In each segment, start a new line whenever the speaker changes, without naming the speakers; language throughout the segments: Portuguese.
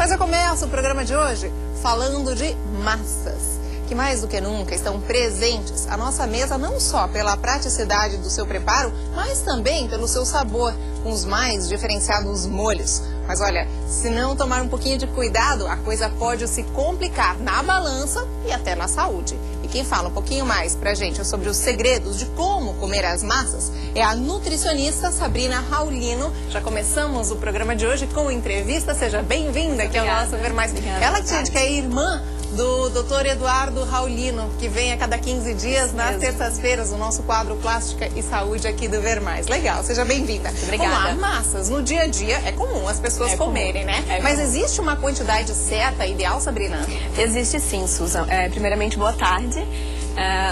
Mas eu começo o programa de hoje falando de massas, que mais do que nunca estão presentes à nossa mesa, não só pela praticidade do seu preparo, mas também pelo seu sabor, com os mais diferenciados molhos. Mas olha, se não tomar um pouquinho de cuidado, a coisa pode se complicar na balança e até na saúde. E quem fala um pouquinho mais pra gente sobre os segredos de como comer as massas é a nutricionista Sabrina Raulino. Já começamos o programa de hoje com entrevista. Seja bem-vinda aqui ao nosso Ver Mais. Ela que é irmã do Dr. Eduardo Raulino, que vem a cada 15 dias nas terças-feiras no nosso quadro Plástica e Saúde aqui do Ver Mais. Legal, seja bem-vinda.
Obrigada.
Vamos lá, massas, no dia a dia é comum as pessoas comerem, né? Mas existe uma quantidade certa, ideal, Sabrina?
Existe sim, Susan. Primeiramente, boa tarde.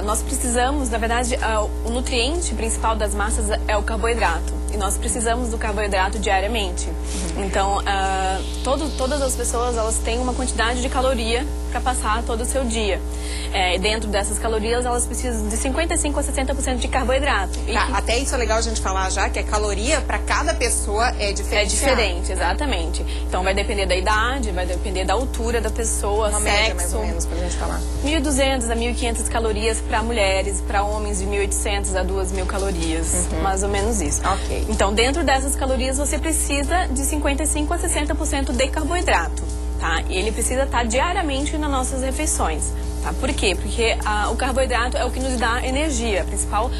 Nós precisamos, na verdade, o nutriente principal das massas é o carboidrato. E nós precisamos do carboidrato diariamente. Então, todas as pessoas, elas têm uma quantidade de caloria para passar todo o seu dia. Dentro dessas calorias, elas precisam de 55% a 60% de carboidrato.
Até isso é legal a gente falar já, que a caloria para cada pessoa é diferente.
É diferente, exatamente. Então, vai depender da idade, vai depender da altura da pessoa,
uma
sexo.
Média, mais ou menos, pra gente falar.
1.200 a 1.500 calorias para mulheres, para homens de 1.800 a 2.000 calorias. Mais ou menos isso.
Ok.
Então, dentro dessas calorias, você precisa de 55% a 60% de carboidrato, tá? E ele precisa estar diariamente nas nossas refeições. Tá? Por quê? Porque o carboidrato é o que nos dá energia. A principal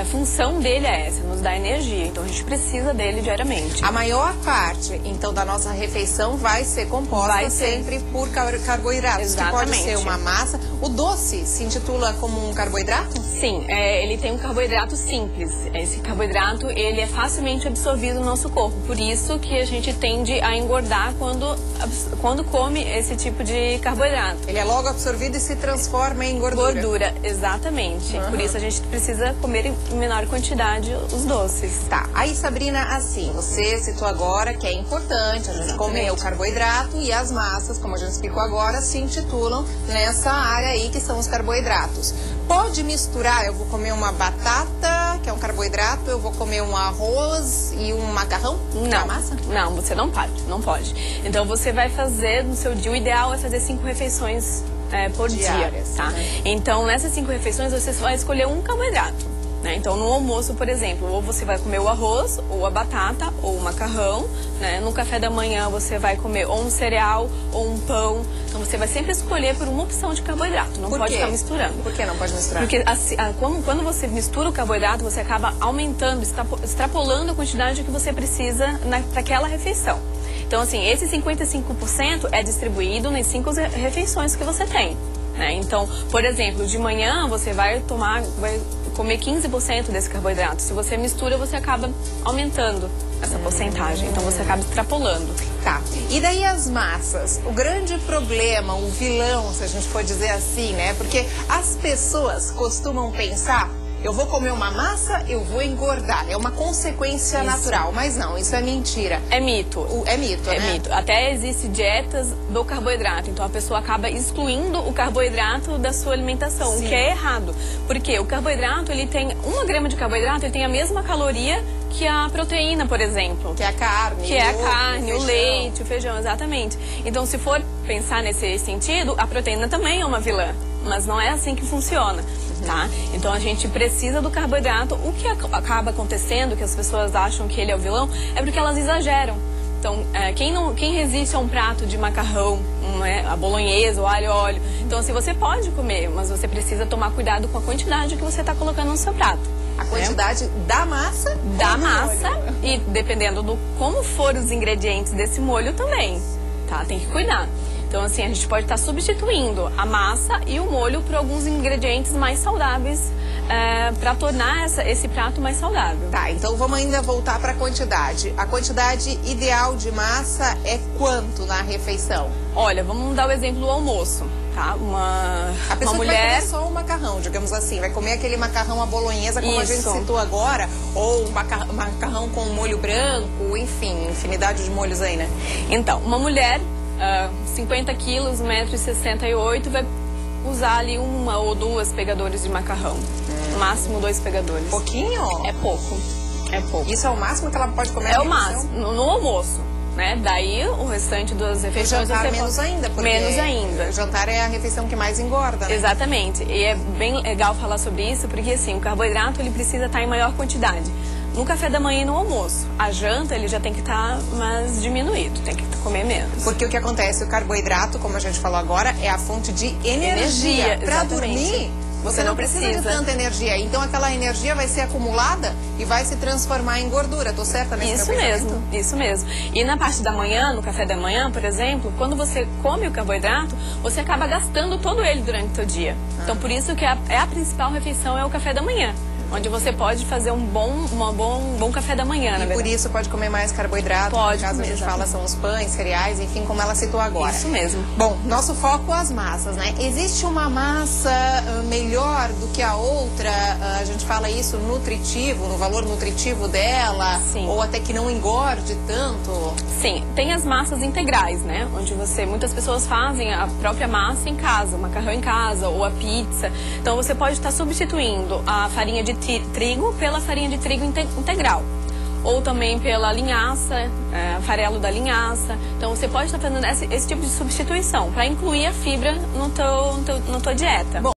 função dele é essa, nos dá energia. Então, a gente precisa dele diariamente.
A maior parte, então, da nossa refeição vai ser composta sempre por carboidratos.
Exatamente.
Que pode ser uma massa. O doce se intitula como um carboidrato?
Sim, ele tem um carboidrato simples. Esse carboidrato, ele é facilmente absorvido no nosso corpo. Por isso que a gente tende a engordar quando come esse tipo de carboidrato.
Ele é logo absorvido e se transforma em gordura.
Gordura, exatamente. Por isso a gente precisa comer em menor quantidade os doces.
Tá, aí Sabrina, assim, você citou agora que é importante a gente comer o carboidrato e as massas, como a gente explicou agora, se intitulam nessa área aí que são os carboidratos. Pode misturar, eu vou comer uma batata, que é um carboidrato, eu vou comer um arroz e um macarrão?
Não,
massa?
Não, você não pode. Então você vai fazer no seu dia, o ideal é fazer 5 refeições por
diárias,
dia, tá? Então, nessas 5 refeições, você vai escolher um carboidrato, né? Então, no almoço, por exemplo, ou você vai comer o arroz, ou a batata, ou o macarrão, né? No café da manhã, você vai comer ou um cereal, ou um pão. Então, você vai sempre escolher por uma opção de carboidrato, não pode estar misturando.
Por que não pode misturar?
Porque quando você mistura o carboidrato, você acaba aumentando, extrapolando a quantidade que você precisa para aquela refeição. Então, assim, esse 55% é distribuído nas 5 refeições que você tem, né? Então, por exemplo, de manhã você vai comer 15% desse carboidrato. Se você mistura, você acaba aumentando essa porcentagem. Então, você acaba extrapolando.
Tá. E daí as massas? O grande problema, o vilão, se a gente for dizer assim, né? Porque as pessoas costumam pensar: eu vou comer uma massa, eu vou engordar. É uma consequência natural. Mas não, isso é mentira.
É mito.
É mito, né?
É mito. Até existe dietas do carboidrato. Então, a pessoa acaba excluindo o carboidrato da sua alimentação, o que é errado. Porque o carboidrato, ele tem 1 grama de carboidrato, ele tem a mesma caloria que a proteína, por exemplo.
Que é a carne.
Que é a carne, o leite, o feijão, exatamente. Então, se for pensar nesse sentido, a proteína também é uma vilã. Mas não é assim que funciona, tá? Então, a gente precisa do carboidrato. O que acaba acontecendo, que as pessoas acham que ele é o vilão, é porque elas exageram. Então, quem resiste a um prato de macarrão, a bolonhesa, o alho e óleo? Então, assim, você pode comer, mas você precisa tomar cuidado com a quantidade que você está colocando no seu prato.
A quantidade da massa?
Da massa e dependendo do como for os ingredientes desse molho também, tá? Tem que cuidar. Então, assim, a gente pode estar substituindo a massa e o molho por alguns ingredientes mais saudáveis para tornar esse prato mais saudável.
Tá, então vamos ainda voltar para a quantidade. A quantidade ideal de massa é quanto na refeição?
Olha, vamos dar o exemplo do almoço, tá?
A pessoa
mulher
vai comer só o macarrão, digamos assim, vai comer aquele macarrão à bolonhesa, como a gente citou agora, ou macarrão com molho branco, enfim, infinidade de molhos aí, né?
Então, uma mulher, 50 quilos, 1,68 m, vai usar ali 1 ou 2 pegadores de macarrão. No máximo 2 pegadores.
Pouquinho?
É pouco. É pouco.
Isso é o máximo que ela pode comer?
É o máximo, no almoço. né? Daí o restante das refeições
jantar
você
menos ainda, porque
menos ainda.
O jantar é a refeição que mais engorda, né?
Exatamente. E é bem legal falar sobre isso, porque assim, o carboidrato ele precisa estar em maior quantidade. No café da manhã e no almoço. A janta ele já tem que estar mais diminuído, tem que comer menos.
Porque o que acontece, o carboidrato, como a gente falou agora, é a fonte de energia. Para dormir, você não precisa de tanta energia. Então aquela energia vai ser acumulada e vai se transformar em gordura. Tô certa nesse
Isso mesmo, isso mesmo. E na parte da manhã, no café da manhã, por exemplo, quando você come o carboidrato, você acaba gastando todo ele durante o seu dia. Então por isso que a principal refeição é o café da manhã. Onde você pode fazer um bom café da manhã, na verdade.
Por isso pode comer mais carboidrato.
Pode.
No caso a gente fala são os pães, cereais, enfim, como ela citou agora.
Isso mesmo.
Bom, nosso foco as massas, né? Existe uma massa melhor do que a outra? A gente fala isso nutritivo, no valor nutritivo dela?
Sim.
Ou até que não engorde tanto?
Sim, tem as massas integrais, né? Onde muitas pessoas fazem a própria massa em casa, o macarrão em casa ou a pizza. Então você pode estar substituindo a farinha de trigo pela farinha de trigo integral. Ou também pela linhaça, farelo da linhaça. Então você pode estar fazendo esse tipo de substituição para incluir a fibra na tua dieta. Bom,